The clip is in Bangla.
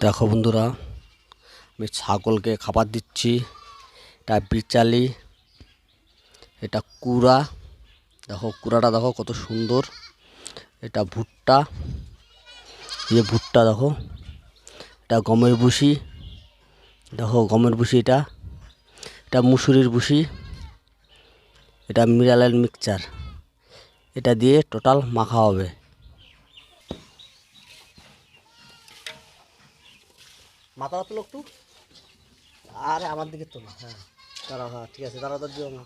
দেখো বন্ধুরা, আমি ছাগলকে খাবার দিচ্ছি। এটা বিচালি, এটা কুড়া। দেখো কুড়াটা দেখো কত সুন্দর। এটা ভুট্টা, এই ভুট্টা দেখো। এটা গমের ভুসি, দেখো গমের ভুসি। এটা মুসুরির ভুসি। এটা মিনারেল মিক্সচার। এটা দিয়ে টোটাল মাখা হবে। মাথা তুলো একটু, আরে আমার দিকে তোলো। হ্যাঁ দাঁড়াও, হ্যাঁ ঠিক আছে, দাঁড়াও দিও না।